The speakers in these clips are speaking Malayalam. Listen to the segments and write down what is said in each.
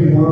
Is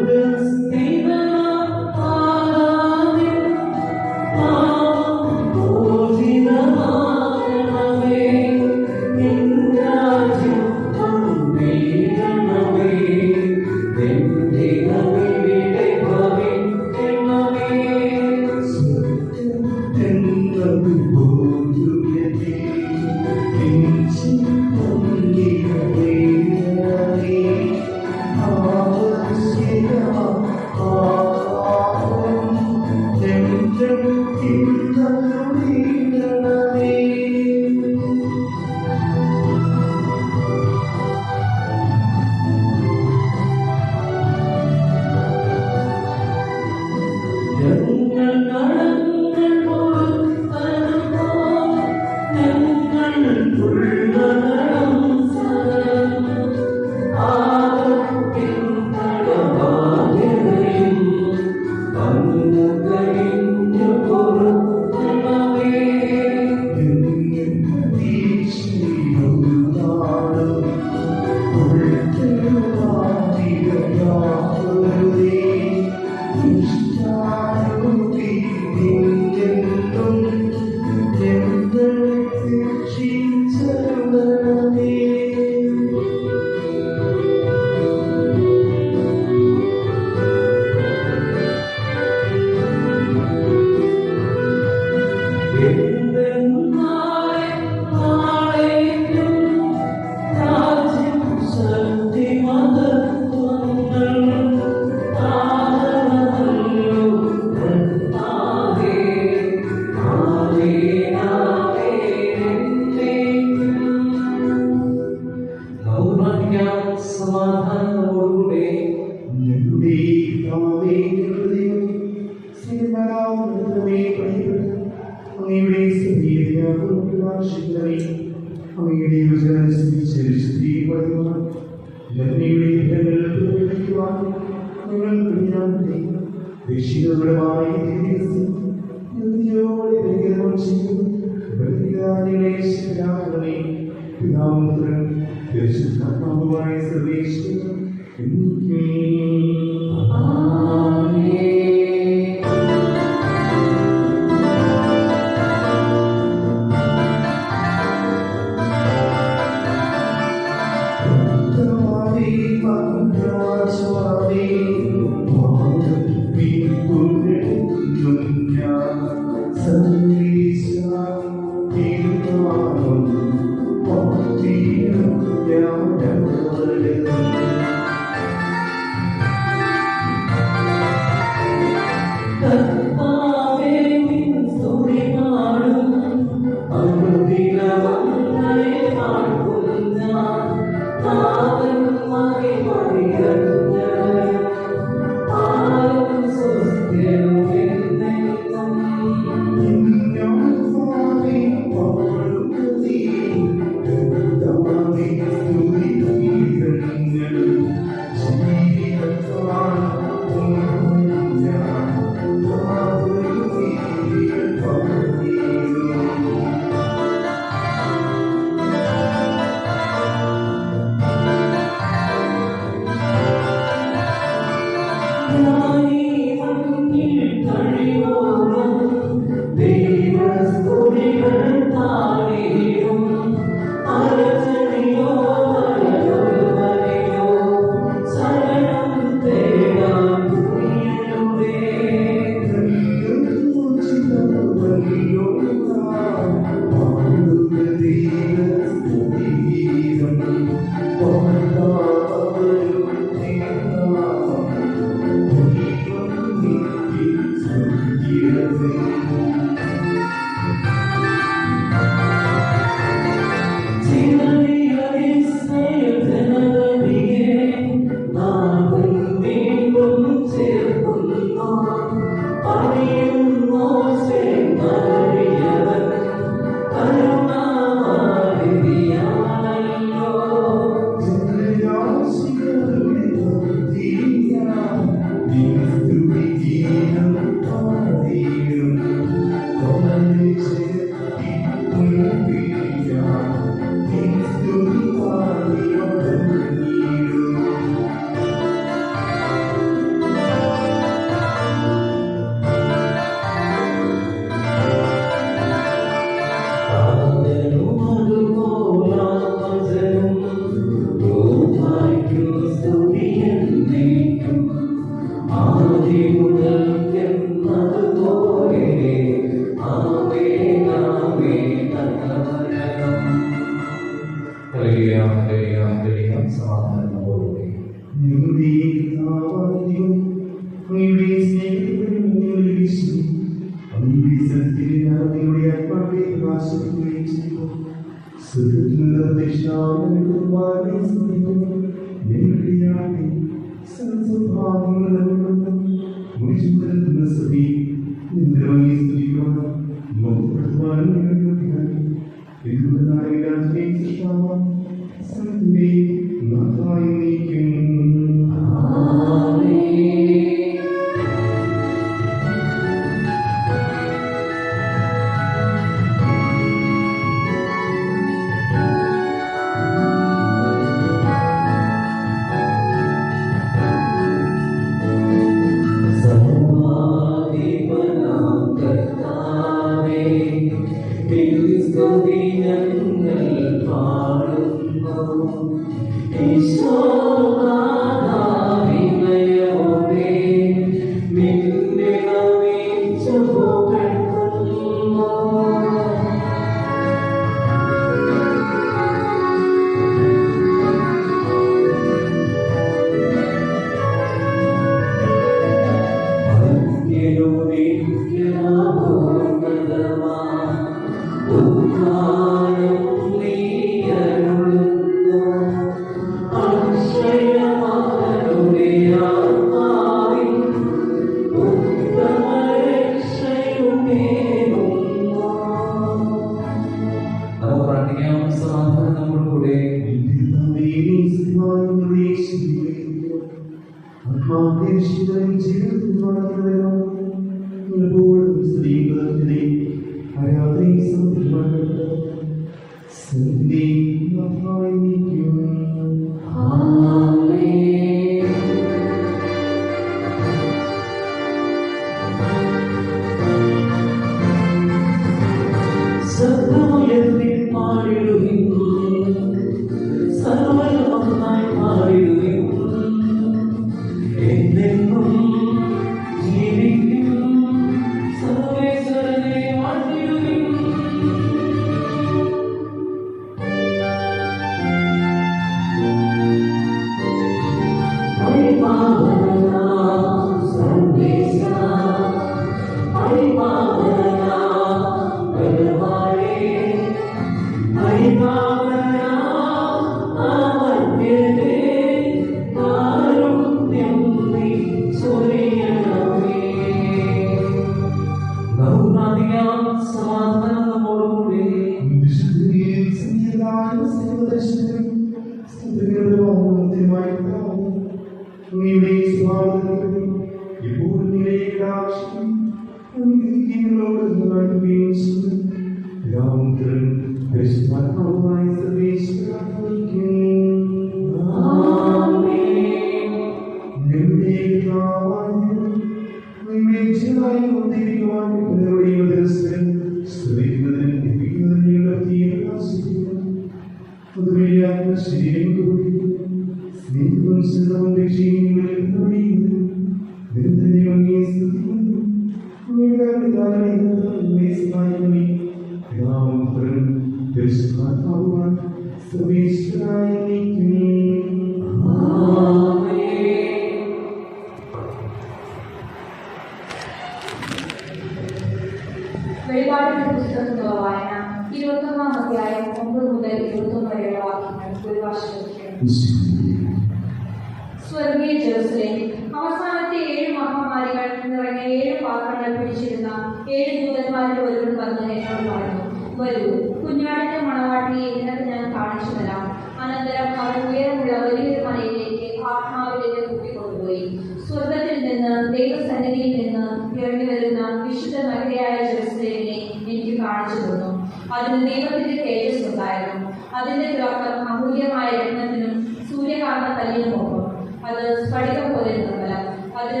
സ്വർഗീയ ജെറുസലേം, അവസാനത്തെ 7 മഹാമാരികൾ നിറഞ്ഞ 7 പാത്രങ്ങൾ പിടിച്ചിരുന്ന 7 ദൂതന്മാരിൽ ഒരുവൻ വന്ന് എന്നോട് പറഞ്ഞു, വരൂ, കുഞ്ഞാടിന്റെ മണവാട്ടിയെ നിനക്ക് ഞാൻ കാണിച്ചു തരാം. അനന്തരം അവൻ ഉയരമുള്ള വലിയൊരു മലയിലേക്ക് ആത്മാവിലേക്ക് കൂട്ടിക്കൊണ്ടുപോയി. സ്വർഗത്തിൽ നിന്ന്, ദൈവസന്നിധിയിൽ നിന്ന് ഇറങ്ങി വരുന്ന വിശുദ്ധ നഗരിയായ ജെറുസലേമിനെ എനിക്ക് കാണിച്ചു തന്നു. അതിന് ദൈവത്തിന്റെ തേജസ് ഉണ്ടായിരുന്നു. അതിന്റെ തിളക്കം അമൂല്യമായ രത്നത്തിനും സൂര്യകാന്ത കല്ലിനുമൊപ്പം. അത് സ്ഫടികം പോലെ നിർമ്മലം. അതിന്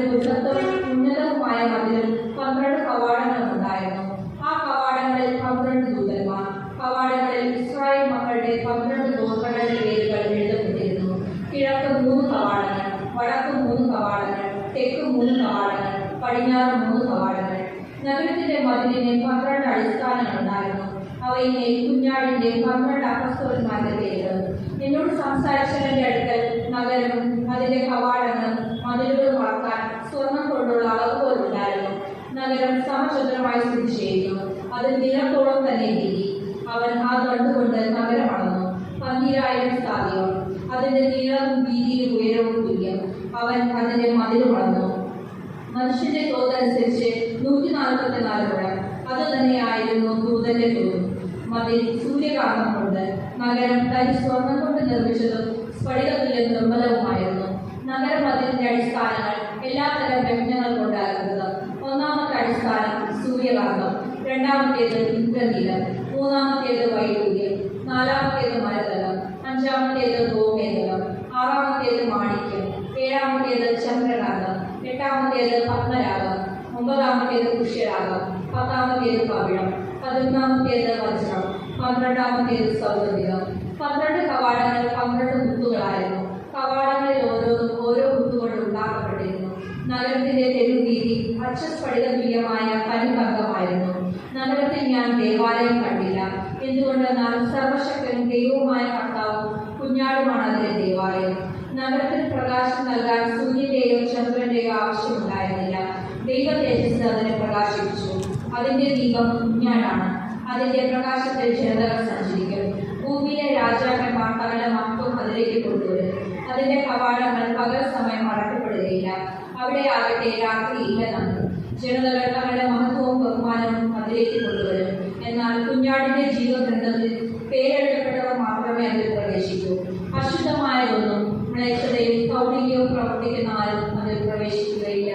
ഉന്നതവുമായ മതിലും 12 കവാടങ്ങളും ഉണ്ടായിരുന്നു. ആ കവാടങ്ങളിൽ 12 ദൂതന്മാർ. കവാടങ്ങളിൽ ഇസ്രായേൽ മക്കളുടെ 12 ഗോത്രങ്ങളുടെ പേരുകൾ എഴുതപ്പെട്ടിരുന്നു. കിഴക്ക് 3 കവാടങ്ങൾ, വടക്ക് 3 കവാടങ്ങൾ, തെക്ക് 3 കവാടങ്ങൾ, പടിഞ്ഞാറ് 3 കവാടങ്ങൾ. നഗരത്തിന്റെ മതിലിന് 12 അടിസ്ഥാനങ്ങൾ ഉണ്ടായിരുന്നു. അവയിലെ കുഞ്ഞാടിന്റെ 12 അപ്പസ്തോലന്മാരുടെ പേരുകൾ. എന്നോട് സംസാരിച്ചവന്റെ അടുക്കൽ നഗരവും അതിന്റെ കവാടങ്ങളും മതിലുകളും അളക്കാൻ സ്വർണം കൊണ്ടുള്ള അളവുകോലുണ്ടായിരുന്നു. നഗരം സമചതുരമായി ആകാശമായി സ്ഥിതി ചെയ്യുന്നു. അത് നീളത്തോളം തന്നെ നീങ്ങി. അവൻ ആ കണ്ടുകൊണ്ട് നഗരം അളന്നു. 12,000 സ്ഥാദിയോൻ. അതിന്റെ നീളവും വീതിയും ഉയരവും തുല്യം. അവൻ അതിന്റെ മതിലും അളന്നു. മനുഷ്യന്റെ തോതനുസരിച്ച് 144 മുഴം. അത് തന്നെയായിരുന്നു ദൂതന്റെ തോത്. മതിൽ സൂര്യകാന്തം കൊണ്ട്, നഗരം തനി സ്വർണം കൊണ്ട് നിർമ്മിച്ചതും സ്ഫടികത്തിലും നിർമ്മലവുമായിരുന്നു. നഗരമതിലിന്റെ അടിസ്ഥാനങ്ങൾ എല്ലാത്തരം വ്യഞ്ജനങ്ങൾ കൊണ്ടായിരുന്നത്. ഒന്നാമത്തെ അടിസ്ഥാനം സൂര്യകാന്തം, രണ്ടാമത്തേത് ഇന്ദ്രനീലം, മൂന്നാമത്തേത് വൈഡൂര്യം, നാലാമത്തേത് മരതലം, അഞ്ചാമത്തേത് ഗോമേതകം, ആറാമത്തേത് മാണിക്യം, ഏഴാമത്തേത് ചന്ദ്രകാന്തം, എട്ടാമത്തേത് പത്മരാഗം, ഒമ്പതാമത്തേത് പുഷ്യരാഗം, പത്താമത്തേത് പവിഴം, 11ാമത്തേത് വജ്രം, 12ാമത്തേത് സൗഗന്ധികം. 12 കവാടങ്ങൾ 12 മുത്തുകളായിരുന്നു. കവാടങ്ങളിൽ ഓരോന്നും ഓരോ മുത്തുകൊണ്ട് ഉണ്ടാക്കപ്പെട്ടിരുന്നു. നഗരത്തിന്റെ തെരുവീതി അച്ഛസ്ഫടിക തുല്യമായ തനിതങ്കമായിരുന്നു. നഗരത്തിൽ ഞാൻ ദേവാലയം കണ്ടില്ല. എന്തുകൊണ്ടെന്നാൽ സർവശക്തനും ദൈവവുമായ കർത്താവും കുഞ്ഞാടുമാണ് അതിലെ ദേവാലയം. നഗരത്തിൽ പ്രകാശം നൽകാൻ സൂര്യന്റെയോ ചന്ദ്രന്റെയോ ആവശ്യമുണ്ടായിരുന്നില്ല. ദൈവ തേജസ് അതിനെ പ്രകാശിപ്പിച്ചു. അതിന്റെ ദീപം കുഞ്ഞാടാണ്. അതിന്റെ പ്രകാശത്തിൽ ജനതകൾ സഞ്ചരിക്കും. ഭൂമിയിലെ രാജാക്കന്മാർ തങ്ങളുടെ മഹത്വം അതിലേക്ക് കൊണ്ടുവരും. അതിന്റെ കവാടങ്ങൾ പകൽ സമയം അടക്കപ്പെടുകയില്ല. അവിടെ ആകട്ടെ രാത്രിയില്ല നമുക്ക്. ജനതകൾ തങ്ങളുടെ മഹത്വവും ബഹുമാനവും അതിലേക്ക് കൊണ്ടുവരും. എന്നാൽ കുഞ്ഞാടിന്റെ ജീവഗ്രന്ഥത്തിൽ പേരെഴുതപ്പെട്ടവർ മാത്രമേ അതിൽ പ്രവേശിക്കൂ. അശുദ്ധമായതൊന്നും മ്ലേച്ഛതയും കൗടില്യവും പ്രവർത്തിക്കുന്ന ആരും അതിൽ പ്രവേശിക്കുകയില്ല.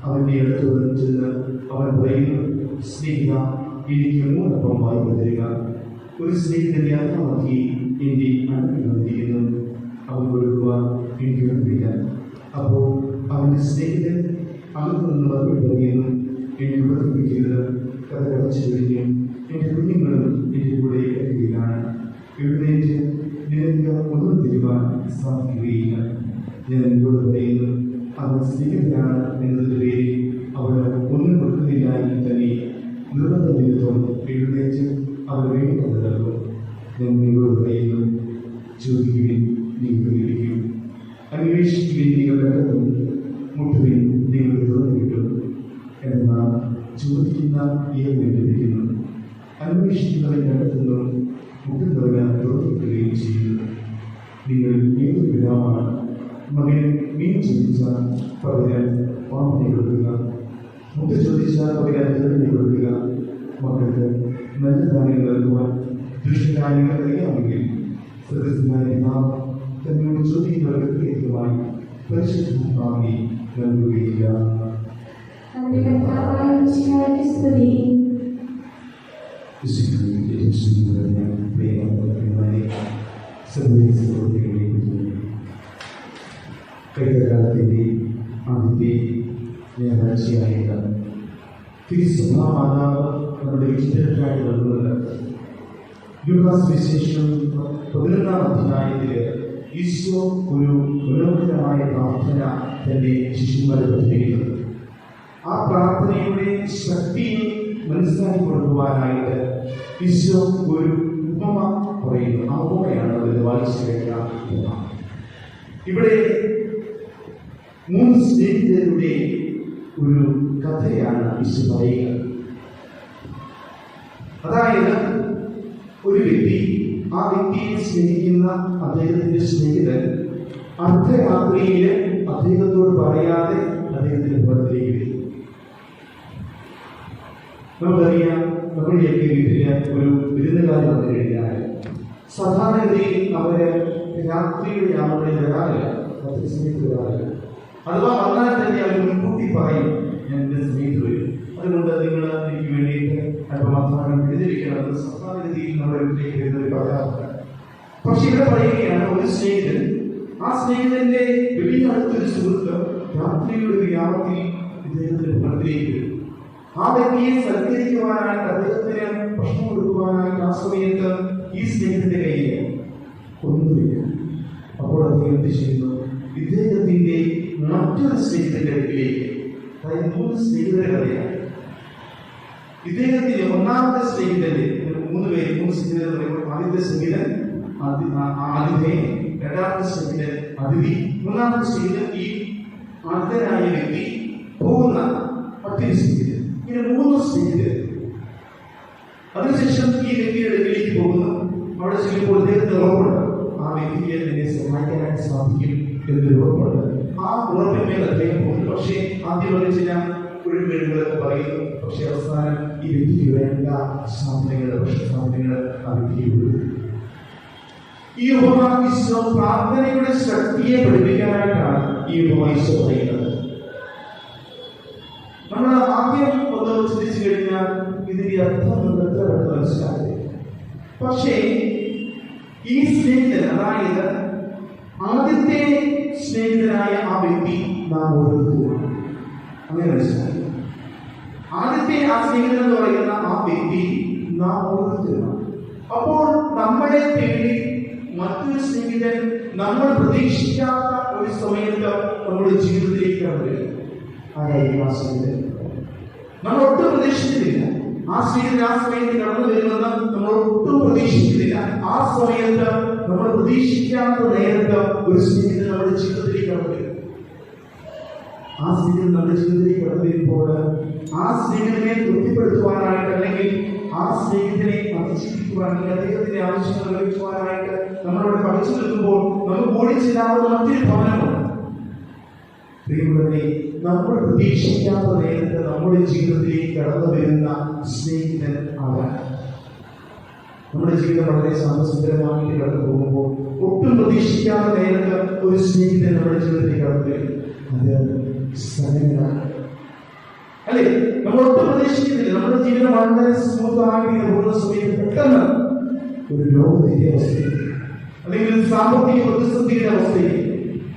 അവന്റെ അടുത്ത് ചെന്ന് അവൻ പറയുന്നു, സ്നേഹിത, എനിക്ക് 3 അപ്പം വായ്പ തരിക. ഒരു സ്നേഹിതന്റെ അർത്ഥമാക്കി എന്റെ അനുഗ്രഹിക്കുന്നു. അവൻ കൊടുക്കുവാൻ എനിക്ക് കഴിയില്ല. അപ്പോൾ അവന്റെ സ്നേഹിതൻ അകത്തു നിന്ന് മറുപടി പറയുന്നു, എന്നെ ഉപദ്രവിക്കരുത്, കഥ കടച്ചു കഴിഞ്ഞു. എന്റെ കുഞ്ഞുങ്ങളും എന്റെ കൂടെ കഴിയുകയാണ്. എഴുന്നേറ്റ് നിനക്ക് ഒന്നും തരുവാൻ സാധിക്കുകയില്ല. ഞാൻ എന്നോട് പറയുന്നു, അവൻ സ്നേഹിതനാണ് എന്നതിന്റെ പേരിൽ അവന് ഒന്നും കൊടുക്കുന്നില്ല എങ്കിൽ തന്നെ നിർബന്ധ നിമിത്തം എഴുന്നേറ്റ് അവൻ വേണ്ടത് നൽകും. ഞാൻ നിങ്ങളോട് പറയുന്നു, ചോദിക്കുവിൻ, നിങ്ങൾ ലഭിക്കും; അന്വേഷിക്കുവിൻ, നിങ്ങൾ കണ്ടെത്തും; മുട്ടുവിൻ, നിങ്ങൾ തുറന്നു കിട്ടും. എന്നാൽ ചോദിക്കുന്ന ഏവരും ലഭിക്കുന്നു, അന്വേഷിക്കുന്നവൻ കണ്ടെത്തുന്നു, മുട്ടുന്നവന് തുറന്നു കിട്ടുകയും ചെയ്യുന്നു. നിങ്ങൾ ഏത് പിതാവാണ് മകൻ മീൻ ചോദിച്ചാൽ പകരം പാമ്പിനെ കൊടുക്കുക? മുട്ട ചോദിച്ചാൽ പകരം തിരഞ്ഞു കൊടുക്കുക? മക്കൾക്ക് നല്ല ധാന്യങ്ങൾ നൽകുവാൻ ദുഷ്ടകാര്യങ്ങൾ അറിയാമെങ്കിൽ സദസ്യനായ പിതാവ് തന്നോട് ചോദിക്കുന്നവർക്ക് കൃത്യമായി പരിശുദ്ധാത്മാവിനെ നൽകുകയില്ല. കൈകാലത്തിൻ്റെ ആദ്യത്തെ ഞായറാഴ്ചയായിട്ട് തിരുസഭാമാതാവ് നമ്മുടെ വിചിത്രമായിട്ട് നൽകുന്നത് ലൂക്കാസ് വിശേഷം 11-ാം അധ്യായത്തിൽ ഈശോ ഒരു മനോഹരമായ പ്രാർത്ഥന തന്റെ ശിശുക്കളെ പഠിപ്പിക്കുന്നു. ആ പ്രാർത്ഥനയുടെ ശക്തിയെ മനസ്സിലാക്കി കൊടുക്കുവാനായിട്ട് ഈശോ ഒരു ഉപമ പറയുന്നു. ആ ഉപമയാണ് അവർ വായിച്ചു കേൾക്കുന്ന ഉപമ. ഇവിടെ 3 സ്നേഹിതരുടെ ഒരു കഥയാണ് ഈശോ പറയുക. അതായത് ഒരു വ്യക്തി, ആ വ്യക്തിയെ സ്നേഹിക്കുന്ന അദ്ദേഹത്തിന്റെ സ്നേഹിതൻ അർദ്ധരാത്രിയിൽ അദ്ദേഹത്തോട് പറയാതെ അദ്ദേഹത്തിന്റെ ഭവനത്തിലേക്ക് വരും. നമുക്കറിയാം, നമ്മുടെയൊക്കെ വീട്ടില് ഒരു വിരുന്നുകാരി വന്നു കഴിഞ്ഞാൽ സാധാരണഗതിയിൽ അവര് രാത്രിയുടെ യാമങ്ങളിൽ വരാറില്ല, രാത്രി സമയത്ത് വരാറില്ല. അഥവാ വന്നാൽ തന്നെ അവർ മുൻകൂട്ടി പറയും, ഞാൻ എൻ്റെ സമയത്ത് വരും, അതുകൊണ്ട് നിങ്ങൾ എനിക്ക് വേണ്ടിയിട്ട് അല്പമാത്രം എഴുതിയിരിക്കണമെന്ന് സാധാരണഗതിയിൽ നമ്മുടെ വീട്ടിലേക്ക് വരുന്നവർ പറയാറുണ്ട്. പക്ഷെ ഇവിടെ പറയുകയാണ്, ഒരു സ്നേഹിതൻ, ആ സ്നേഹിതന്റെ വലിയ അടുത്തൊരു സുഹൃത്ത് രാത്രിയുടെ ഒരു യാമത്തിൽ ഇദ്ദേഹത്തിന്റെ ഭവനത്തിലേക്ക് വരും. ആ വ്യക്തിയെ സൽക്കരിക്കുവാനായിട്ട്, അദ്ദേഹത്തിന് ഭക്ഷണം കൊടുക്കുവാനായിട്ട് ആ സമയത്ത് ഈ സ്നേഹിതന്റെ കയ്യിൽ ഒന്നുമില്ല. അപ്പോൾ അദ്ദേഹം എന്ത് ചെയ്യുന്നു? ഇദ്ദേഹത്തിന്റെ മറ്റൊരു സ്നേഹിതന്റെ അടുക്കിലേക്ക്, അതായത് 3 സ്നേഹിതരെ കഥയാണ്. ഇദ്ദേഹത്തിന്റെ ഒന്നാമത്തെ സ്നേഹിതന്റെ 3 സ്നേഹിതർ പറയുമ്പോൾ, ആദ്യത്തെ സ്നേഹിതൻ ആതിഥേയൻ, രണ്ടാമത്തെ സ്നേഹിതൻ അതിഥി, മൂന്നാമത്തെ സ്നേഹിതൻ ഈ ആദ്യനായ വ്യക്തി പോകുന്ന മറ്റൊരു സ്നേഹിതൻ. ഇങ്ങനെ 3 സ്നേഹിതർ. അതിനുശേഷം ഈ വ്യക്തിയുടെ അടുക്കിലേക്ക് പോകുന്നു. അവിടെ ചെല്ലുമ്പോൾ ഇദ്ദേഹത്തിന് ഉറപ്പുണ്ട്, ആ വ്യക്തിക്ക് എന്നെ സഹായിക്കാനായിട്ട് സാധിക്കും എന്നൊരു ഉറപ്പുണ്ട്. ആ ഉറപ്പിന്മേൽ അദ്ദേഹം പോകുന്നു. പക്ഷേ ആദ്യം ചില ഒഴിവുകളൊക്കെ പറയുന്നു. പക്ഷെ അവസാനം ഈ വ്യക്തിക്ക് വേണ്ട സാധനങ്ങൾ, ഭക്ഷ്യസാധനങ്ങൾ ആ വ്യക്തിക്ക് കൊടുക്കും. ഈ ഉപമ ഈശോ പ്രാർത്ഥനയുടെ ശക്തിയെ പഠിപ്പിക്കാനായിട്ടാണ് ഈ ഉപമ ഈശോ പറയുന്നത്. നമ്മൾ ആദ്യം ഒന്ന് ചിന്തിച്ചു കഴിഞ്ഞാൽ ഇതിന്റെ അർത്ഥം എത്ര മനസ്സിലാക്കുക. പക്ഷേ ഈ സ്നേഹിതൻ, അതായത് ആദ്യത്തെ സ്നേഹിതനായ ആ വ്യക്തി നാം ഓരോരുത്തരും അങ്ങനെ മനസ്സിലാക്കി. ആദ്യത്തെ ആ സ്നേഹിതൻ എന്ന് പറയുന്ന ആ വ്യക്തി നാം ഓരോരുത്തരുമാണ്. അപ്പോൾ നമ്മളെ തേടി മറ്റൊരു സ്നേഹിതൻ നമ്മൾ പ്രതീക്ഷിക്കാത്ത ഒരു സമയത്ത് നമ്മുടെ ജീവിതത്തിലേക്ക് കടന്നു വരും. ആരായിരിക്കും ആ സ്നേഹിതൻ? നമ്മൾ ഒട്ടും പ്രതീക്ഷിക്കുന്നില്ല. ആ സ്നേഹിതൻ ആ സമയത്ത് കടന്നു വരുമെന്ന് നമ്മൾ ഒട്ടും പ്രതീക്ഷിക്കുന്നില്ല. ആ സമയത്ത് നമ്മൾ പ്രതീക്ഷിക്കാത്ത നേരത്ത് ഒരു സ്നേഹിതൻ നമ്മുടെ ജീവിതത്തിലേക്ക് കടന്നു വരും. ആ സ്നേഹിതൻ നമ്മുടെ ജീവിതത്തിലേക്ക് കടന്നു വരുമ്പോൾ ആ സ്നേഹിതനെ തൃപ്തിപ്പെടുത്തുവാനായിട്ട്, അല്ലെങ്കിൽ ആ സ്നേഹിതനെ അതിജീവിക്കുവാൻ, അല്ലെങ്കിൽ അദ്ദേഹത്തിന്റെ ആവശ്യങ്ങൾ നിർവഹിക്കുവാനായിട്ട് നമ്മളവിടെ പഠിച്ചു നിൽക്കുമ്പോൾ നമുക്ക് ഓടിച്ചെല്ലാവുന്ന മറ്റൊരു ഭവനമുണ്ട്. പ്രിയമുള്ളവരെ, നമ്മൾ പ്രതീക്ഷിക്കാത്ത നേരത്ത് നമ്മുടെ ജീവിതത്തിലേക്ക് കടന്നു വരുന്ന സ്നേഹിതൻ ആരാണ്? നമ്മുടെ ജീവിതം വളരെ സന്തോഷകരമായിട്ട് കടന്നു പോകുമ്പോൾ ഒട്ടും പ്രതീക്ഷിക്കാത്ത നേരത്ത് ഒരു സ്നേഹിതൻ നമ്മുടെ ജീവിതത്തിലേക്ക് കടന്നു വരും. അത് സഹനമാണ്, അല്ലേ? നമ്മൾ ഒട്ടും പ്രതീക്ഷിക്കുന്നില്ല. നമ്മുടെ ജീവിതം വളരെ സ്മൂത്തായിട്ട് പോകുന്ന സമയത്ത് പെട്ടെന്ന് ഒരു രോഗത്തിന്റെ അവസ്ഥയിൽ, അല്ലെങ്കിൽ സാമ്പത്തിക പ്രതിസന്ധിയുടെ അവസ്ഥയിൽ,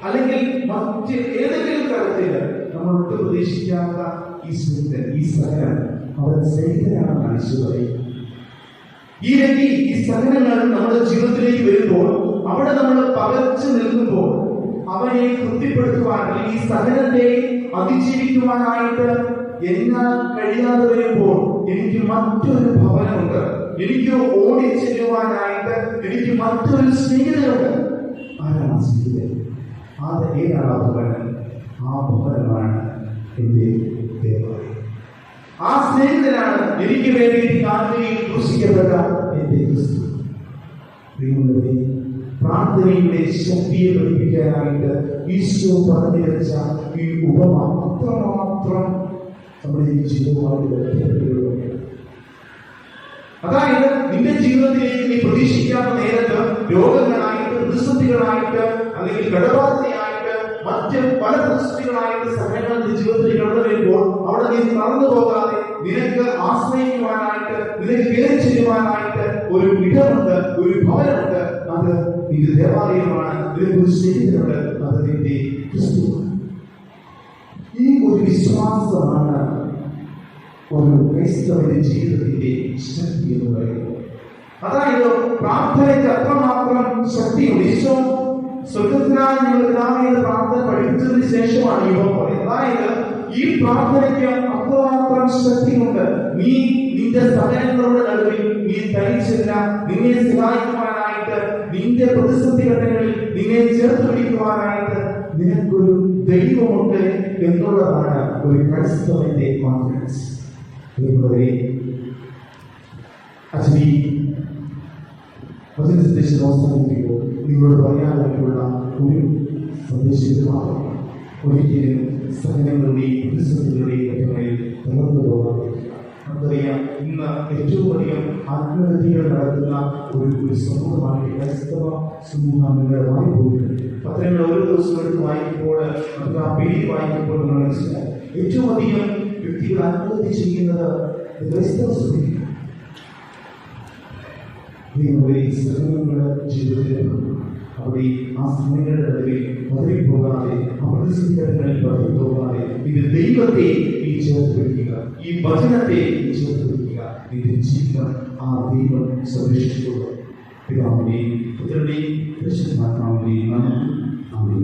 അല്ലെങ്കിൽ മറ്റ് ഏതെങ്കിലും തരത്തിൽ നമ്മൾ ഒട്ടും പ്രതീക്ഷിക്കാത്ത ഈ സ്നേഹിതൻ, ഈ സഹനം, അവൻ സ്നേഹിതനാണെന്ന് ഈശോ പറയും. ഈ വ്യക്തി, ഈ സഹനങ്ങൾ നമ്മുടെ ജീവിതത്തിലേക്ക് വരുമ്പോൾ, അവിടെ നമ്മൾ പകച്ചു നിൽക്കുമ്പോൾ അവനെ തൃപ്തിപ്പെടുത്തുവാൻ, അല്ലെങ്കിൽ ഈ സഹനത്തെ അതിജീവിക്കുവാനായിട്ട് എന്നാൽ കഴിയാതെ വരുമ്പോൾ എനിക്ക് മറ്റൊരു ഭവനമുണ്ട്, എനിക്ക് ഓടിച്ചെല്ലുവാനായിട്ട് എനിക്ക് മറ്റൊരു സ്നേഹിതനുണ്ട്. ആരാണ് ആ സ്നേഹിതൻ? ഏതാണ് ആ ഭവനം? ആ ഭവനമാണ് എൻ്റെ ദേവാലയം. ആ സ്നേഹിതനാണ് എനിക്ക് വേണ്ടി കാൽവരിയിൽ ക്രൂശിക്കപ്പെട്ട എൻ്റെ ക്രിസ്തു. പ്രിയമുള്ളവരെ, പ്രാർത്ഥനയുടെ ശക്തിയെ പഠിപ്പിക്കാനായിട്ട് ഈശോ പറഞ്ഞു വെച്ച ഈ ഉപമ അത്രമാത്രം നമ്മുടെ ഈ ജീവിതവുമായിട്ട് ബന്ധപ്പെട്ടുള്ളതാണ്. അതായത് നിന്റെ ജീവിതത്തിലേക്ക് നീ പ്രതീക്ഷിക്കാത്ത നേരത്ത് രോഗങ്ങളായിട്ട്, പ്രതിസന്ധികളായിട്ട്, അല്ലെങ്കിൽ കടബാധ്യതയായിട്ട്, മറ്റ് പല പ്രതിസന്ധികളായിട്ട് സമയങ്ങളിൽ ജീവിതത്തിൽ കടന്നു വരുമ്പോൾ അവിടെ നീ തളർന്നു പോകാതെ നിനക്ക് ആശ്രയിക്കുവാനായിട്ട്, നിനക്ക് കയറി ചെല്ലുവാനായിട്ട് ഒരു ഇടമുണ്ട്, ഒരു ഭവനമുണ്ട്. അത് നിന്റെ ദേവാലയമാണ്. നിനക്കൊരു സ്നേഹിതനുണ്ട്, അത് നിന്റെ ക്രിസ്തുവാണ്. ഈ ഒരു വിശ്വാസമാണ് ഒരു ക്രൈസ്തവന്റെ ജീവിതത്തിന്റെ ശക്തി എന്ന് പറയുന്നത്. അതായത് പ്രാർത്ഥനയ്ക്ക് അത്രമാത്രം ശക്തിയുണ്ട്. ഈശോ സ്വർഗ്ഗത്തിനായി ഞങ്ങൾ പിതാവേ പ്രാർത്ഥന പഠിപ്പിച്ചതിന് ശേഷമാണ് ഇവ പറയുന്നത്. അതായത് ഈ പ്രാർത്ഥനയ്ക്ക് അത്രമാത്രം ശക്തിയുണ്ട്. നീ നിന്റെ സഹനങ്ങളുടെ നടുവിൽ നീ തനിച്ചില്ല. നിന്നെ സഹായിക്കുവാനായിട്ട്, നിന്റെ പ്രതിസന്ധി ഘട്ടങ്ങളിൽ നിന്നെ ചേർത്ത് പിടിക്കുവാനായിട്ട് നിനക്കൊരു ദൈവമുണ്ട് എന്നുള്ളതാണ് ഒരു ക്രൈസ്തവന്റെ കോൺഫിഡൻസ്. അച്ഛനീ വചനസന്ദേശം അവസാനിപ്പിക്കുമ്പോൾ നിങ്ങളോട് പറയാനായിട്ടുള്ള ഒരു സന്ദേശമാണ്, ഒരിക്കലും സഹനങ്ങളുടെയും പ്രതിസന്ധികളുടെയും ഘട്ടങ്ങളിൽ തളർന്നു പോകാതെ. നമുക്കറിയാം, ഇന്ന് ഏറ്റവും അധികം ആത്മഹത്യകൾ നടത്തുന്ന ഒരു സമൂഹമാണ് ക്രൈസ്തവ സമൂഹം. നിങ്ങളായി പോയിട്ടുണ്ട്. പത്രങ്ങൾ ഓരോ ദിവസവും എടുത്ത് വായിക്കുമ്പോൾ, നമുക്ക് ആ പേര് വായിക്കുമ്പോൾ നമ്മൾ മനസ്സിലാക്കും ഏറ്റവും അധികം വ്യക്തികൾ ആത്മഹത്യ ചെയ്യുന്നത് ക്രൈസ്തവ സമൂഹം. ജീവിതത്തിൽ അവിടെ ആ സമയങ്ങളുടെ നടുവിൽ പതറിപ്പോകാതെ, പ്രതിസന്ധികളിൽ പതറിപ്പോകാതെ ഇത് ദൈവത്തെ നീ ചേർത്ത് വയ്ക്കുക, ഈ വചനത്തെ നീ ചേർത്ത് വയ്ക്കുക. നിന്റെ ജീവിതം ആ ദൈവം സംരക്ഷിക്കുക. പിതാവിന്റെയും പുത്രന്റെയും പരിശുദ്ധാത്മാവിന്റെയും നാമത്തിൽ ആമേൻ.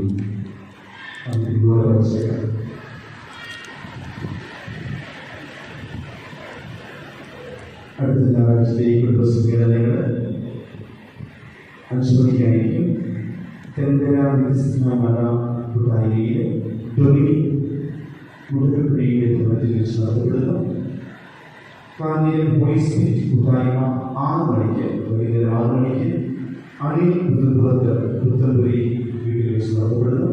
അടുത്ത ഞായറാഴ്ചയിലെ കുടുംബസമ്മേളനങ്ങൾ 5 മണിക്കായിരിക്കും. തെങ്കര വികസിതമായ കൂട്ടായ്മയിലെ ഡൊമിനിക് മുതൽപ്പുഴയിലെ വെച്ച് നടത്തപ്പെടുന്നു. കാഞ്ഞിരം പോലീസ് കൂട്ടായ്മ 6 മണിക്ക്, വൈകുന്നേരം 6 മണിക്ക് അണിൽ പുതുപ്പുറത്ത് പുത്തൻപുരി വീട്ടിൽ വെച്ച് നടത്തപ്പെടുന്നു.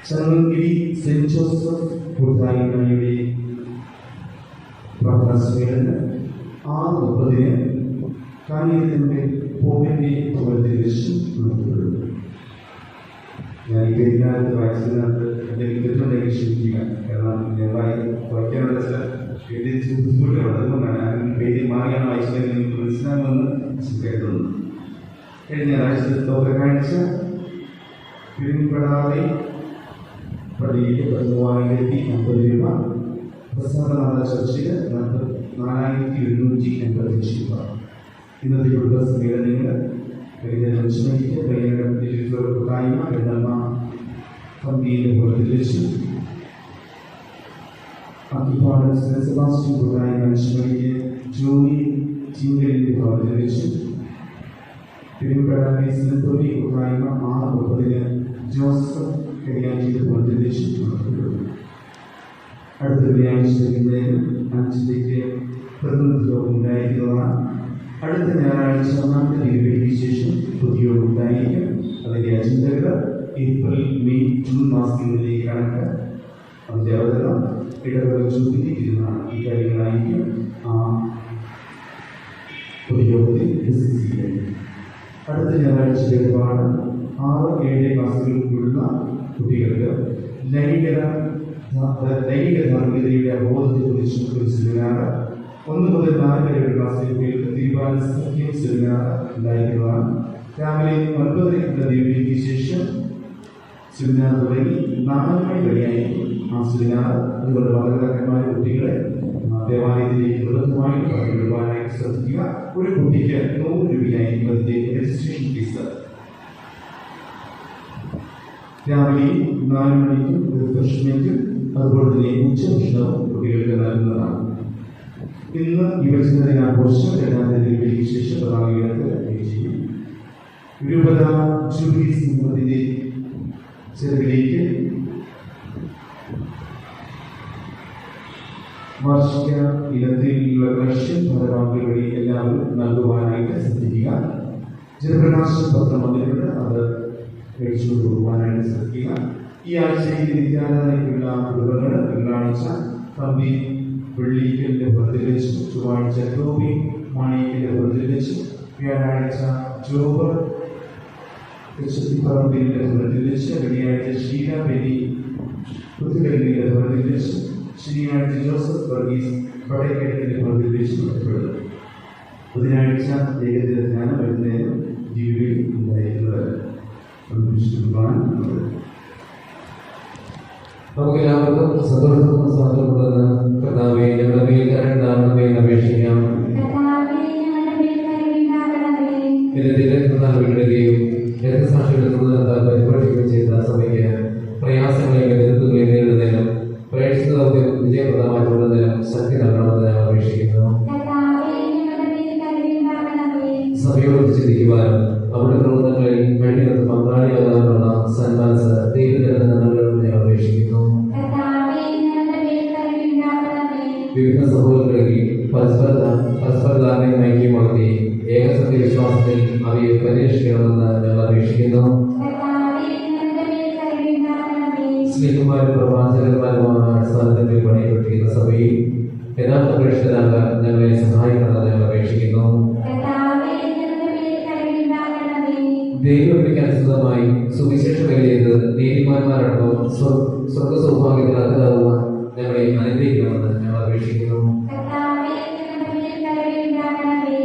ചങ്ങങ്കിരി സെന്റ് ജോസഫ് കൂട്ടായ്മയുടെ പ്രാർത്ഥനാ സമ്മേളനം 6:30 കാഞ്ഞിരത്തിന്റെ പോകന്റെ ഭവനത്തിൽ വെച്ച് നടത്തപ്പെടുന്നു. ഞാൻ ഈ പെരുന്നാളിൽ വായിച്ചതിനകത്ത് എന്തെങ്കിലും തെറ്റുണ്ടെങ്കിൽ ക്ഷമിക്കുക. കാരണം ഞാൻ വായിക്കാനുള്ള ചില ബുദ്ധിമുട്ടുകളുണ്ട്. അതുകൊണ്ടാണ് ഞാൻ പേര് മാറിയാണ് വായിച്ചതെങ്കിൽ നിങ്ങൾക്ക് മനസ്സിലാകുമെന്ന് കരുതുന്നു. കഴിഞ്ഞ ഞായറാഴ്ച തോക്കക്കാഴ്ച പിരിപ്പെടാതെ പള്ളിയിൽ 3050 രൂപ, പ്രസാദനാഥ ചർച്ചിൽ 4185 രൂപ. ഇന്നത്തെ കുടുംബ സമ്മേളനങ്ങൾ വൈകുന്നേരം 5 മണിക്ക് വൈകുന്നേരം കൂട്ടായ്മ എണ്ണമ്മ പള്ളിയിലെ ഭവനത്തിൽ വെച്ച്, അക്കിപ്പാട് സെന്റ് സെബാസ്റ്റ്യൻ കൂട്ടായ്മ 5 മണിക്ക് ജോലി ചിങ്കലിന്റെ ഭവനത്തിൽ വെച്ച്, തിരുവനന്തപുരം സെന്റ് തോമി കൂട്ടായ്മ 6:30 ജോസഫ് കരിയാഞ്ചിയുടെ ഭവനത്തിൽ വെച്ച് നടത്തപ്പെടുന്നു. അടുത്ത വെള്ളിയാഴ്ച വൈകുന്നേരം 5 പ്രതിനിധിയോഗം ഉണ്ടായിരിക്കുന്നതാണ്. അടുത്ത ഞായറാഴ്ച 1-ാം തീയതിക്ക് ശേഷം പുതിയ ഉണ്ടായിരിക്കും. അതിൻ്റെ അജണ്ടകൾ ഏപ്രിൽ, മെയ്, ജൂൺ മാസങ്ങളിലേക്ക് കണക്ക്, അതിൻ്റെ അവതരണം, ഇടവേള ചോദിച്ചിരിക്കുന്നതാണ്. ഈ കാര്യങ്ങളായിരിക്കും പൊതുയോഗത്തിൽ ഡിസ്കസ് ചെയ്യുന്നത്. അടുത്ത ഞായറാഴ്ച ഒരുപാട് 6-7 ക്ലാസ്സുകൾക്കുള്ള കുട്ടികൾക്ക് ലൈംഗിക ധാർമ്മികതയുടെ അവബോധത്തെക്കുറിച്ച് ഒരു സെമിനാർ, 1 മുതൽ 4 വരെയുള്ള ക്ലാസ്സിലെ കുട്ടികൾക്ക് തീരുമാന സഖ്യം സെമിനാർ ഉണ്ടായിരിക്കുന്നതാണ്. രാവിലെ 9:30 ദിവ്യയ്ക്ക് ശേഷം സെമിനാർ തുടങ്ങി 4 മണി വരെയായിരിക്കും ആ സെമിനാർ. അതുകൊണ്ട് മാതാപിതാക്കന്മാർ കുട്ടികളെ ദേവാലയത്തിലേക്ക് മൃദുവായിട്ട് പങ്കെടുക്കാനായിട്ട് ശ്രദ്ധിക്കുക. ഒരു കുട്ടിക്ക് 100 രൂപയായിരിക്കും അതിൻ്റെ രജിസ്ട്രേഷൻ ഫീസ്. രാവിലെ 4 മണിക്കും റിഫ്രഷ്മെന്റും അതുപോലെ തന്നെ ഉച്ചഭക്ഷണവും കുട്ടികൾക്ക് നൽകുന്നതാണ്. ഇന്ന് യുവജന ദിനാഘോഷം 2-ാം തീയതിക്ക് ശേഷം ചെയ്യും. രൂപത ജൂബിലി സമൂഹത്തിന്റെ ചെറുകിലേക്ക് വാർഷിക ഇനത്തിലുള്ള റഷ്യൻ ഭാരവാഹികൾ വഴി എല്ലാവരും നൽകുവാനായിട്ട് ശ്രദ്ധിക്കുക. ജനപ്രകാശ പത്രം വന്നിട്ടുണ്ട്, അത് മേടിച്ചു കൊടുക്കുവാനായിട്ട് ശ്രദ്ധിക്കുക. ഈ ആഴ്ചയിൽ നിത്യാരാധനയ്ക്കുള്ള വിവരങ്ങൾ തിങ്കളാഴ്ച തമ്പി വെള്ളിക്കലിന്റെ പുറത്തിൽ വെച്ചു, ചൊവ്വാഴ്ച ടോബി മാണിക്കലിന്റെ പുറത്തിൽ വെച്ചു, വ്യാഴാഴ്ച ജോബ് പറമ്പിലെ ഭവനത്തിൽ വെച്ച് വെള്ളിയാഴ്ച ഷീല ബെനി പുതുക്കലിലെ ഭവനത്തിൽ വെച്ച് ശനിയാഴ്ച ജോസഫ് വർഗീസ് പടയക്കേട്ടിലെ ഭവനത്തിൽ വെച്ച് നടത്തപ്പെടുന്നു. ബുധനാഴ്ച ഏകദിന ധ്യാനം വരുന്നതിന് ജീവിതത്തിൽ ഉണ്ടായിരുന്നത് നമുക്കെല്ലാവർക്കും സന്തോഷവും സ്വാതന്ത്ര്യമുണ്ടെന്ന് കർത്താവേ ഞങ്ങളുടെ മേൽ കരുണയാകണമേ എന്ന് അപേക്ഷിക്കാം. വിടുകയും രക്തസാക്ഷികളുടെ തുടർന്നാൽ പരിപോഷിക്കുകയും ചെയ്ത സഭയ്ക്ക് പ്രയാസങ്ങളെയും എതിർപ്പുകളെയും നേരിടുന്നതിനും പ്രേക്ഷിത ദൗത്യം വിജയപ്രദമായി തുടരുന്നതിനും ശക്തി നൽകണമെന്ന് ഞങ്ങൾ അപേക്ഷിക്കുന്നു. സഭയോട് ചിന്തിക്കുവാനും അവരുടെ പ്രവർത്തനങ്ങളിൽ കഴിയുന്നത് പങ്കാളിയാകാനുള്ള സന്മനസ് ദൈവത്തിന് നൽകണമെന്ന് ഞങ്ങൾ അപേക്ഷിക്കുന്നു. വിവിധ സഭകളിൽ പരസ്പര ധാരണയും ഐക്യം വളർത്തി ഏകസത്യ വിശ്വാസത്തിൽ അവയെ പരിരക്ഷിക്കണമെന്ന് ഞങ്ങൾ അപേക്ഷിക്കുന്നു. സ്ത്രീകുമാരും പ്രവാചകന്മാരുമായ അടിസ്ഥാനത്തിൽ പണിയപ്പെട്ടിരിക്കുന്ന സഭയിൽ യഥാർത്ഥ പ്രേക്ഷിതരാകാൻ ഞങ്ങളെ സഹായിക്കണമെന്ന് ഞങ്ങൾ അപേക്ഷിക്കുന്നു. ദൈവവിളിക്കനുസൃതമായി സുവിശേഷ വേലയത് നീതിമാന്മാരടക്കം സ്വർഗ സൗഭാഗ്യത്തിൽ അർഹരാകുവാൻ ഞങ്ങളെ അനുഗ്രഹിക്കണമെന്ന് ഞങ്ങൾ അപേക്ഷിക്കുന്നു.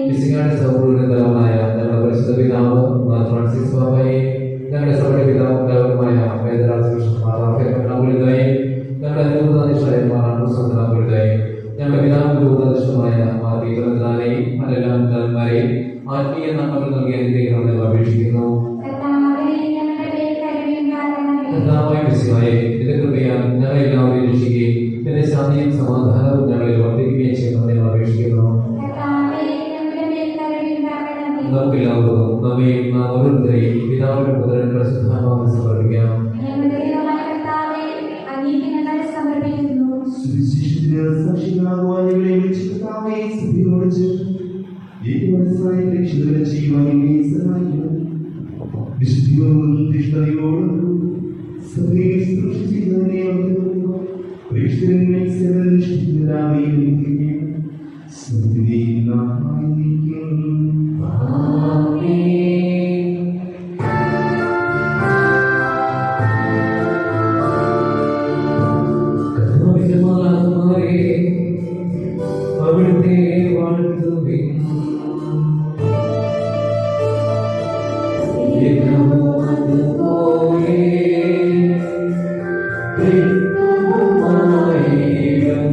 മിശിഹായുടെ സഹോദരന്റെ തലവനായ ഞങ്ങളുടെ പരിശുദ്ധ പിതാവ് മാർ ഫ്രാൻസിസ് പാപ്പയെ, ഞങ്ങളുടെ സഭയുടെ പിതാവും തലവനുമായ ഞങ്ങളുടെ രൂപതാധ്യക്ഷന്മാർ ഞങ്ങളുടെ പിതാവിന്റെ രൂപതാധ്യക്ഷമായ മാർ ദീപനന്ദാനെയും മറ്റെല്ലാ പിതാക്കന്മാരെയും ആത്മീയ നന്മകൾ നൽകി അനുഗ്രഹിക്കണമെന്ന് അപേക്ഷിക്കുന്നു. കർത്താവായ മിശിഹായെ, നിന്റെ കൃപയാൽ ഞങ്ങളെല്ലാവരെയും രക്ഷിക്കുകയും നിന്റെ ശാന്തിയും സമാധാനവും ഞങ്ങളിൽ വർദ്ധിക്കുകയും ചെയ്യുമെന്ന് ഞങ്ങൾ അപേക്ഷിക്കുന്നു. നമുക്കെല്ലാവർക്കും നമ്മയും നാം ഓരോരുത്തരെയും പിതാവിന്റെ പുത്രൻ പരിശുദ്ധാത്മാവിനെ സമർപ്പിക്കാം. അവിടുത്തെ വാഴ്ത്തുവിൻ. അതുപോലെ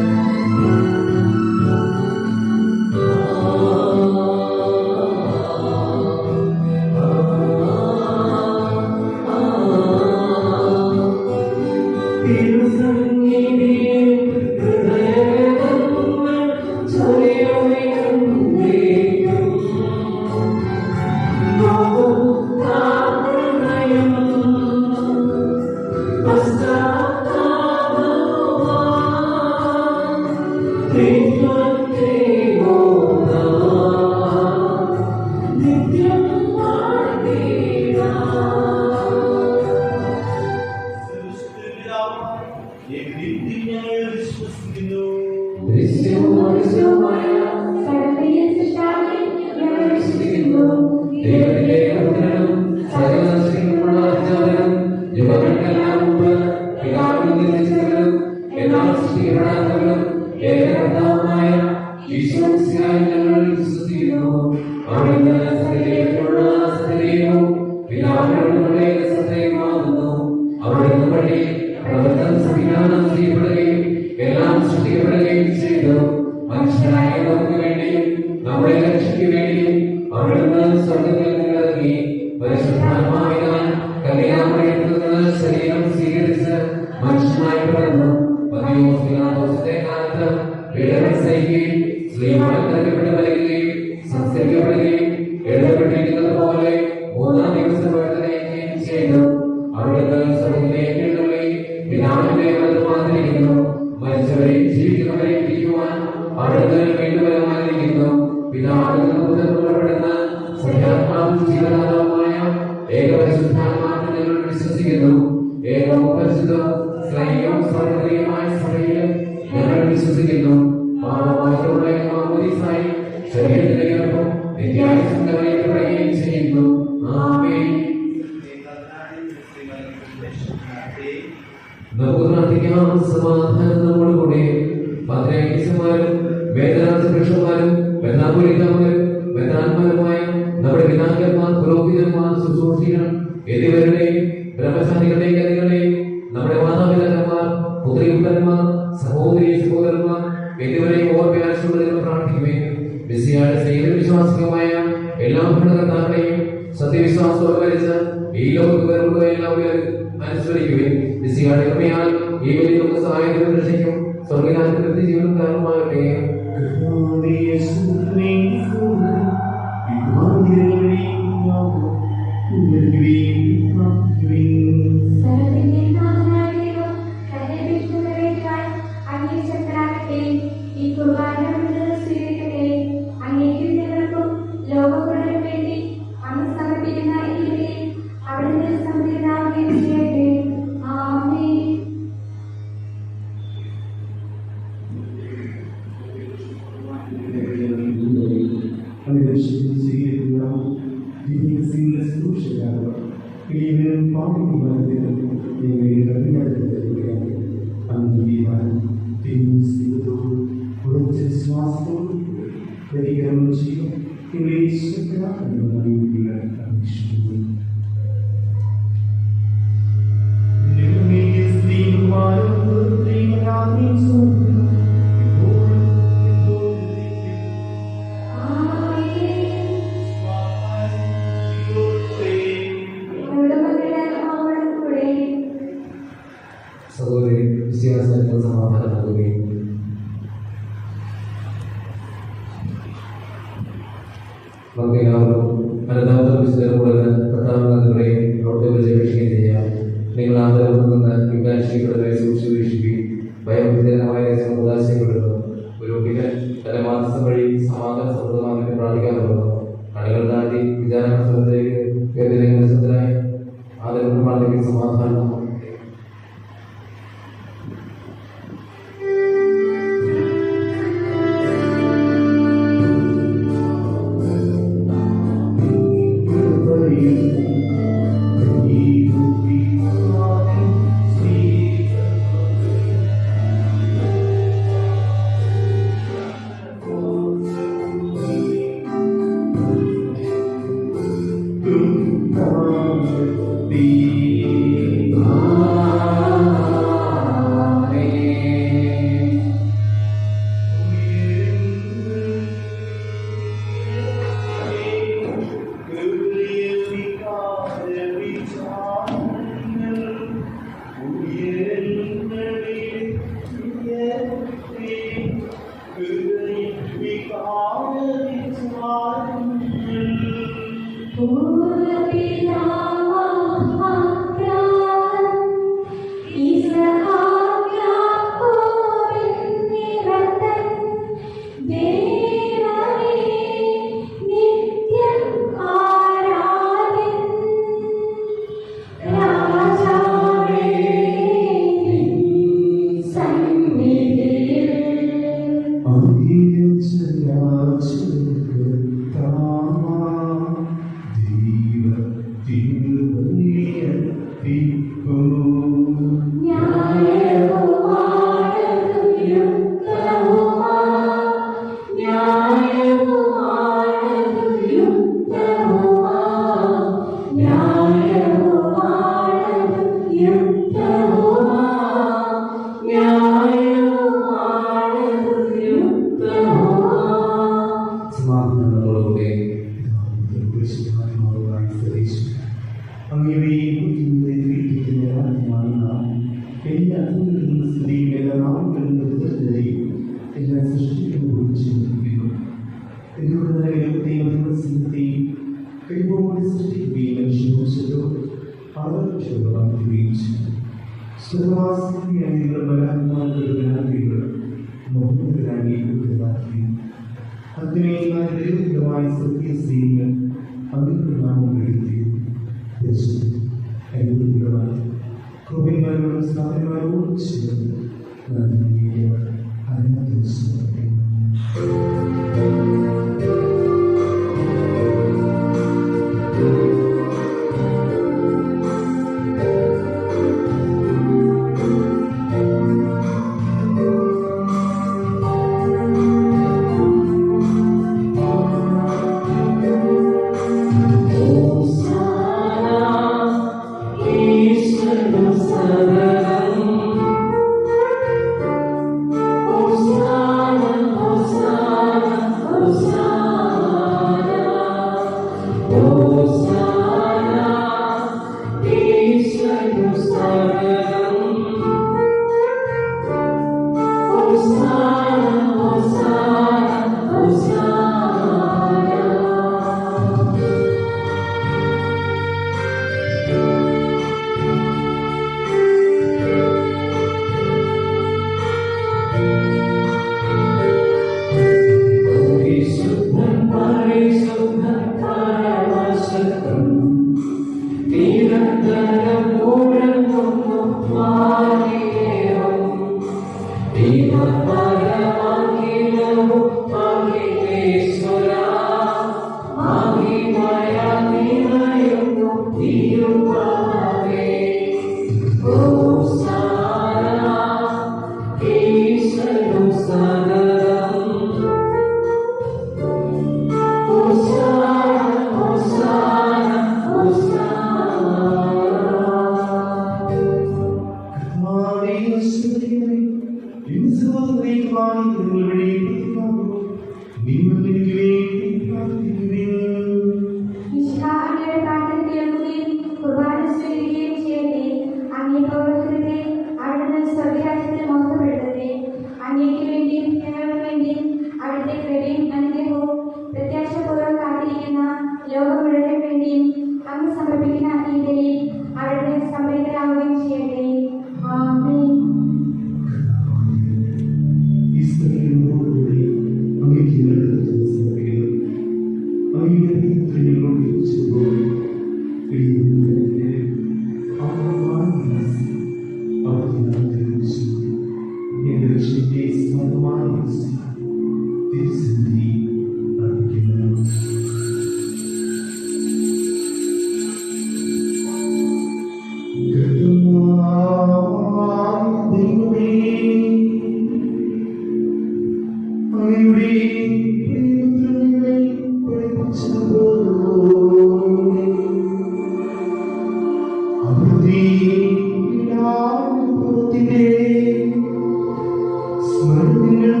സ്മരണകൾ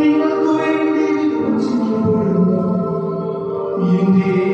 നിങ്ങൾക്ക് വേണ്ടി രക്ഷിക്കപ്പെടുന്ന എന്റെ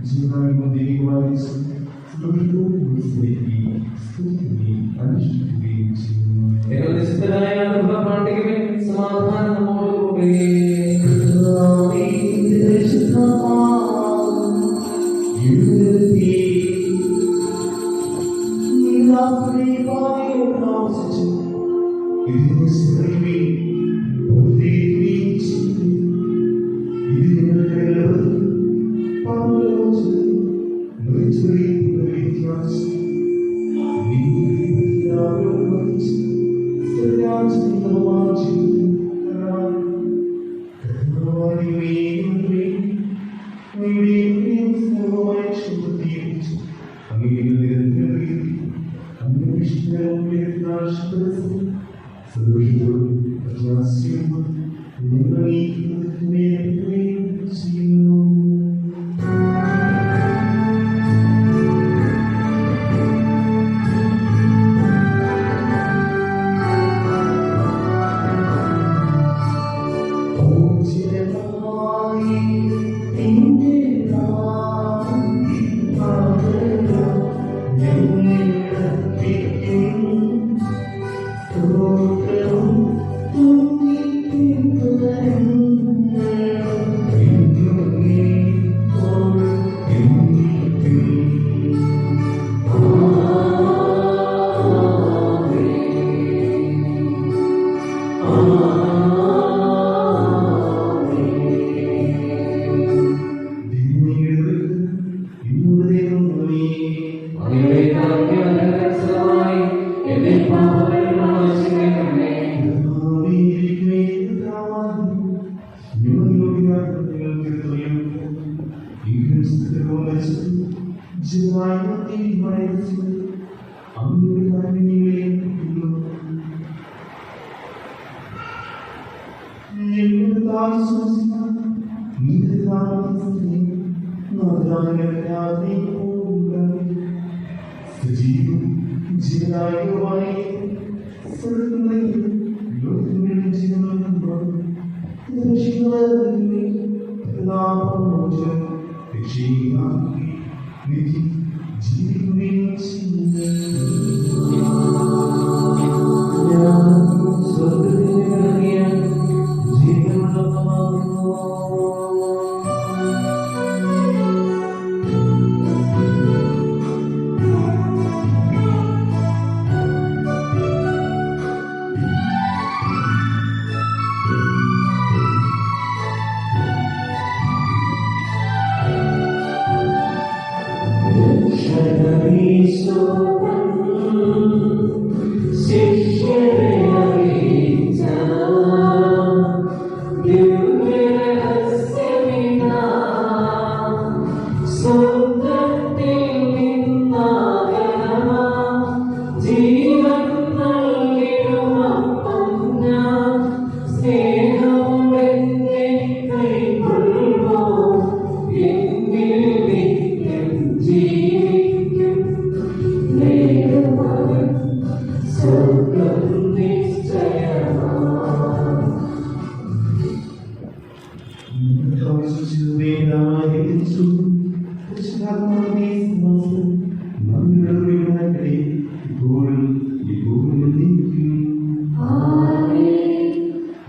ജീവനായും ദൈവമായി സ്തുതിക്കുകയും സ്തുതിക്കുകയും അനുഷ്ഠിക്കുകയും ചെയ്യുന്നു. ഞങ്ങൾ നിശ്ചിതരായ പ്രാർത്ഥിക്കുവിൻ. സമാധാനം നമ്മോടുകൂടെ.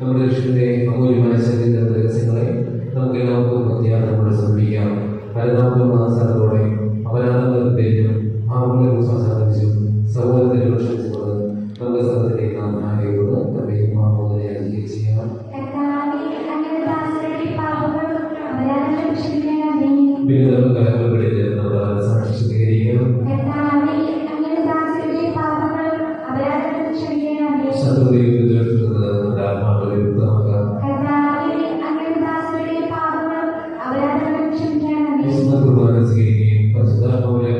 നമ്മുടെ രക്ഷയുടെ അമൂല്യമായ ശരീര രഹസ്യങ്ങളെ നമുക്ക് എല്ലാവർക്കും പ്രത്യാഘാതത്തോടെ സമർപ്പിക്കാം. പരമാത്മ അപരാധങ്ങളും ഭാവങ്ങളെ വിശ്വാസം സഹോദരത്തെ പ്രശംസിക്കുന്നത് നമ്മുടെ സ്ഥലത്തിലേക്ക് നാം ആകെയുള്ളത് കൃപയും മാമോദനെ ചെയ്യാം. പിന്നെ നമുക്ക് കലക്കപ്പെടിച്ച് നമ്മുടെ സാക്ഷി സ്വീകരിക്കണം. ശത്രുതയും വിദ്വേഷിക്കുന്നത് നമ്മുടെ ആത്മാക്കളെ യുക്തമാക്കാം. കുർബാന സ്വീകരിക്കുകയും പരിശുദ്ധാത്മാവിനെ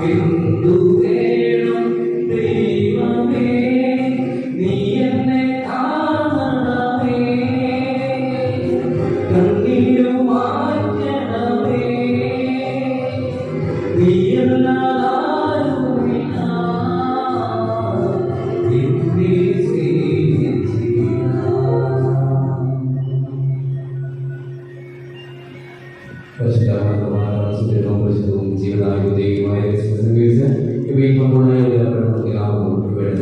എന്തു വേണം ദൈവമേ, നീ എന്നെ കാണണമേ, കണ്ണീരു മാറ്റണമേ, നീ എല്ലാവരുമില്ല എന്നെ സ്നേഹിച്ചില്ല. പരിശുദ്ധവും ജീവനായുധയുമായ ഇവയിൽ പങ്കുള്ള സമർപ്പിക്കാൻ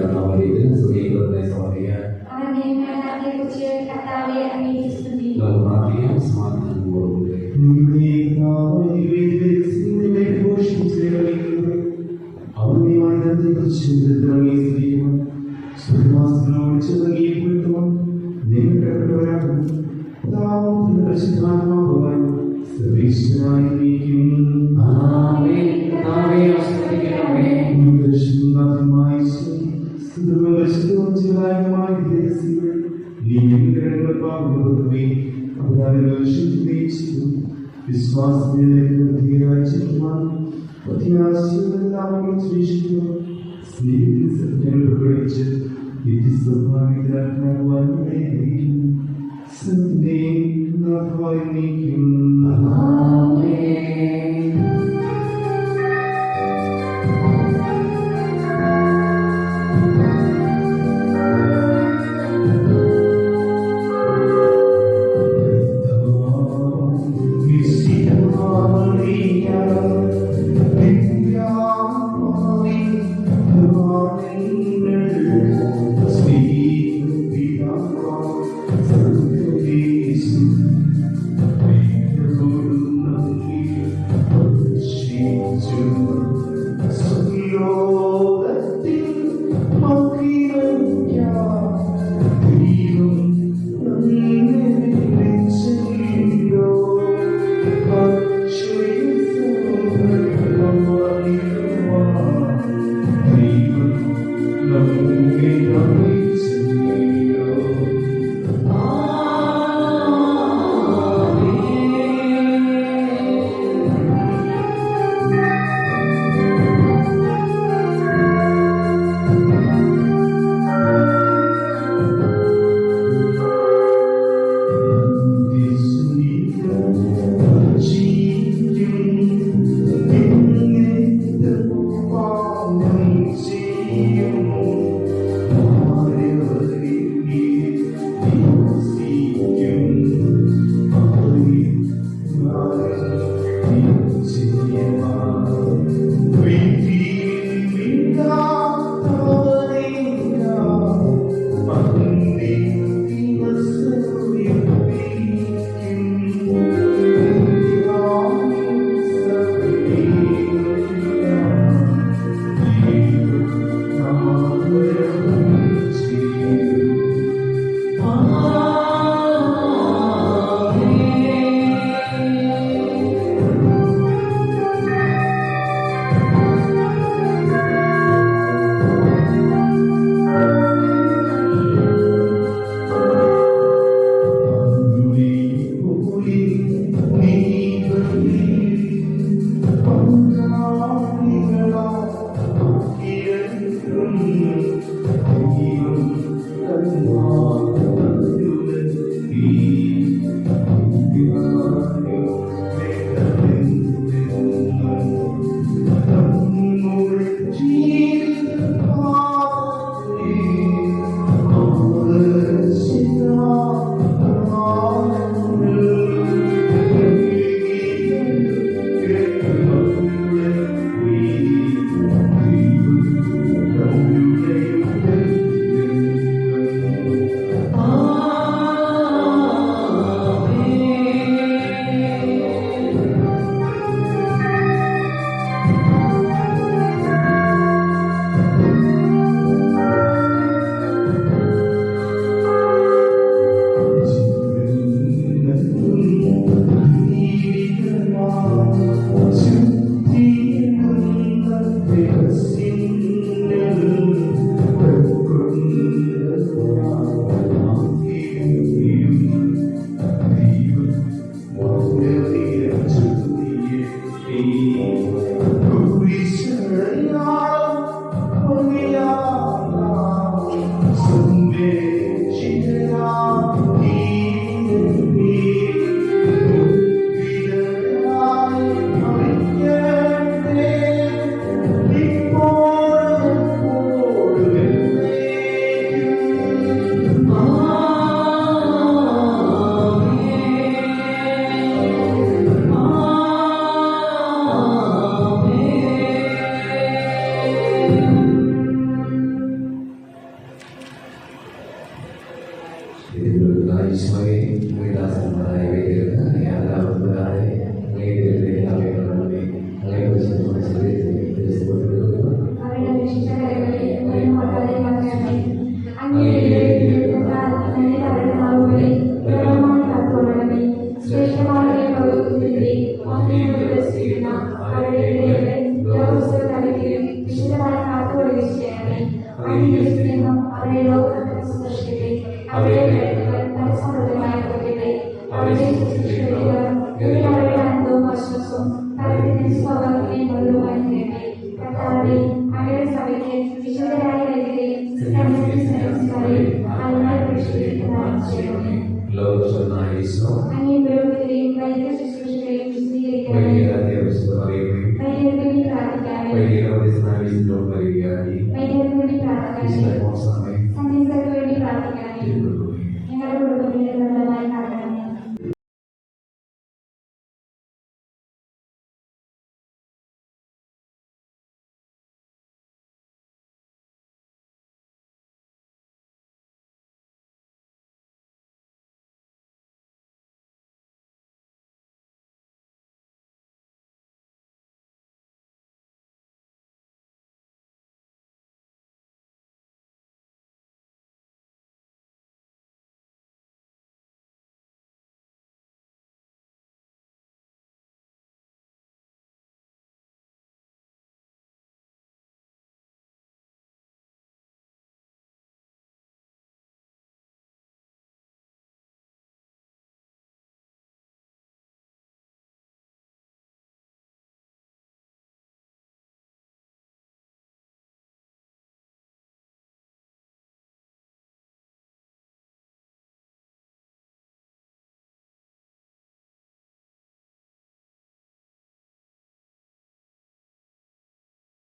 കർത്താവേ, അങ്ങയുടെ സഭയ്ക്ക് വിശുദ്ധരായ വൈദികരെയും സന്യാസിമാരെയും അതിനായി പരിശീലിക്കുവാൻ ചെയ്യണമേ. അങ്ങേ പുരോഹിതരെയും വൈദിക ശുശ്രൂഷകളെയും വിശദീകരിക്കണമേ. വൈദികർക്ക് വേണ്ടി പ്രാർത്ഥിക്കാമേ. വൈദികർക്ക് വേണ്ടി പ്രാർത്ഥിക്കാമേ. സന്യസ്തർക്ക് വേണ്ടി പ്രാർത്ഥിക്കാമേ.